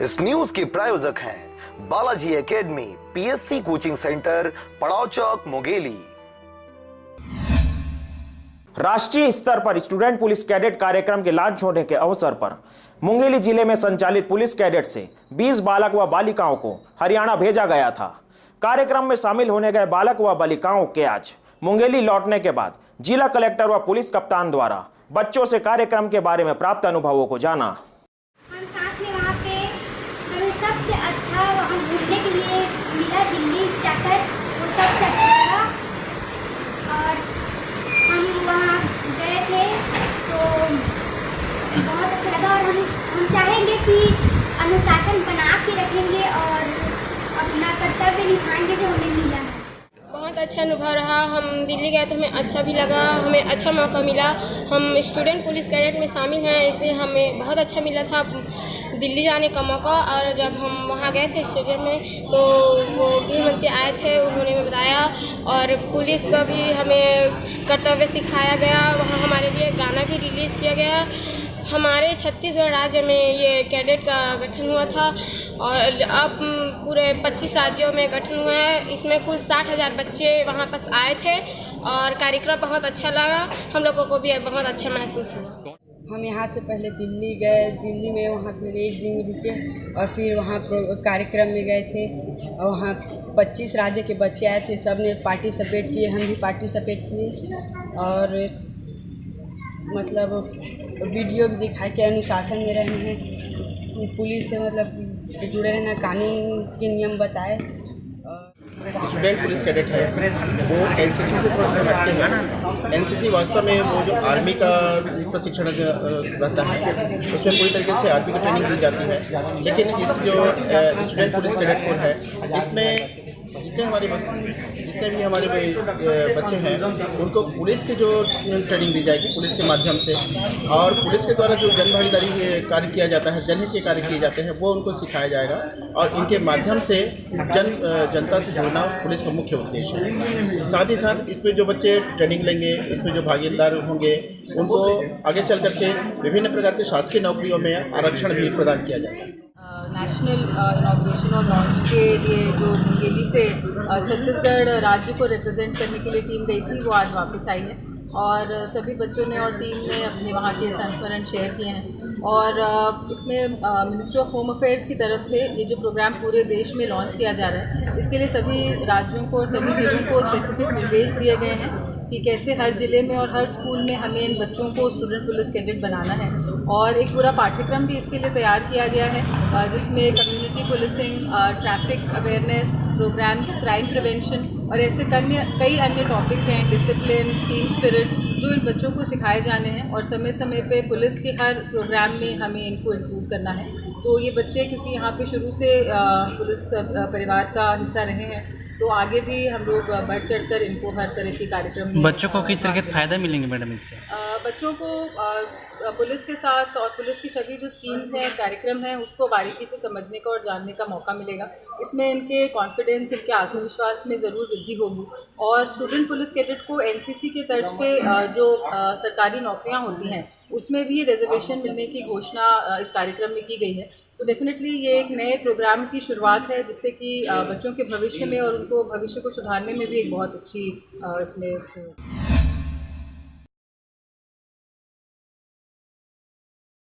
इस न्यूज के प्रायोजक हैं Balaji academy, PSC coaching centre, पड़ाव चौक, मुंगेली। राष्ट्रीय स्तर पर स्टूडेंट पुलिस कैडेट कार्यक्रम के लॉन्च होने के अवसर पर मुंगेली जिले में संचालित पुलिस कैडेट से 20 बालक व बालिकाओं को हरियाणा भेजा गया था। कार्यक्रम में शामिल होने गए बालक व बालिकाओं के आज मुंगेली लौटने के बाद जिला कलेक्टर व पुलिस कप्तान द्वारा बच्चों से कार्यक्रम के बारे में प्राप्त अनुभवों को जाना। हम साथ में वहाँ पे हमें सबसे अच्छा वहाँ घूमने के लिए मिला, दिल्ली जाकर वो सबसे अच्छा लगा। और हम वहाँ गए थे तो बहुत अच्छा लगा और हम चाहेंगे कि अनुशासन बना के रखेंगे और अपना कर्तव्य निभाएंगे जो हमें मिला है। बहुत अच्छा अनुभव रहा। हम दिल्ली गए तो हमें अच्छा भी लगा, हमें अच्छा मौका मिला। हम स्टूडेंट पुलिस कैडेट में शामिल हैं, इसलिए हमें बहुत अच्छा मिला था दिल्ली जाने का मौका। और जब हम वहाँ गए थे स्टेडियम में तो वो गृह मंत्री आए थे, उन्होंने हमें बताया और पुलिस का भी हमें कर्तव्य सिखाया गया। वहाँ हमारे लिए गाना भी रिलीज़ किया गया। हमारे छत्तीसगढ़ राज्य में ये कैडेट का गठन हुआ था और अब पूरे 25 राज्यों में गठन हुआ है। इसमें कुल 60,000 बच्चे वहाँ पास आए थे और कार्यक्रम बहुत अच्छा लगा। हम लोगों को भी बहुत अच्छा महसूस हुआ। हम यहाँ से पहले दिल्ली गए, दिल्ली में वहाँ फिर एक दिन रुके और फिर वहाँ कार्यक्रम में गए थे और वहाँ 25 राज्य के बच्चे आए थे, सब ने पार्टिसिपेट किए, हम भी पार्टिसिपेट किए और मतलब वीडियो भी दिखाए कि अनुशासन में रहना है, पुलिस से मतलब जुड़े रहना, कानून के नियम बताए। स्टूडेंट पुलिस कैडेट है वो एनसीसी से थोड़ा सा हटके हैं। एनसीसी वास्तव में वो जो आर्मी का प्रशिक्षण रहता है उसमें पूरी तरीके से आर्मी की ट्रेनिंग दी जाती है, लेकिन इस जो स्टूडेंट पुलिस कैडेट कोर है इसमें जितने भी हमारे बच्चे हैं उनको पुलिस की जो ट्रेनिंग दी जाएगी पुलिस के माध्यम से, और पुलिस के द्वारा जो जन भागीदारी कार्य किया जाता है, जनहित के कार्य किए जाते हैं वो उनको सिखाया जाएगा और इनके माध्यम से जनता से जुड़ना पुलिस का मुख्य उद्देश्य है। साथ ही साथ इसमें जो बच्चे ट्रेनिंग लेंगे, इसमें जो भागीदार होंगे उनको आगे चल करके विभिन्न प्रकार के शासकीय नौकरियों में आरक्षण भी प्रदान किया जाएगा। नेशनल इनॉग्रेशन और लॉन्च के लिए जो मुंगेली से छत्तीसगढ़ राज्य को रिप्रेजेंट करने के लिए टीम गई थी वो आज वापस आई है और सभी बच्चों ने और टीम ने अपने वहाँ के संस्मरण शेयर किए हैं। और इसमें मिनिस्ट्री ऑफ होम अफेयर्स की तरफ से ये जो प्रोग्राम पूरे देश में लॉन्च किया जा रहा है इसके लिए सभी राज्यों को और सभी जिलों को स्पेसिफिक निर्देश दिए गए हैं कि कैसे हर ज़िले में और हर स्कूल में हमें इन बच्चों को स्टूडेंट पुलिस कैडेट बनाना है। और एक पूरा पाठ्यक्रम भी इसके लिए तैयार किया गया है जिसमें community policing, traffic awareness programs, crime prevention और ऐसे कई अन्य टॉपिक हैं, डिसिप्लिन, टीम स्पिरिट, जो इन बच्चों को सिखाए जाने हैं और समय समय पे पुलिस के हर प्रोग्राम में हमें इनको इंक्लूड करना है। तो ये बच्चे क्योंकि यहाँ पे शुरू से पुलिस परिवार का हिस्सा रहे हैं तो आगे भी हम लोग बढ़ चढ़कर इनको हर तरह के कार्यक्रम। बच्चों को किस तरह के फ़ायदा मिलेंगे मैडम इससे? बच्चों को पुलिस के साथ और पुलिस की सभी जो स्कीम्स हैं, कार्यक्रम हैं, उसको बारीकी से समझने का और जानने का मौका मिलेगा। इसमें इनके कॉन्फिडेंस, इनके आत्मविश्वास में ज़रूर वृद्धि होगी। और स्टूडेंट पुलिस कैडेट को एनसीसी के तर्ज पे जो सरकारी नौकरियां होती हैं उसमें भी रिजर्वेशन मिलने की घोषणा इस कार्यक्रम में की गई है। तो डेफिनेटली ये एक नए प्रोग्राम की शुरुआत है जिससे कि बच्चों के भविष्य में और उनको भविष्य को सुधारने में भी एक बहुत अच्छी इसमें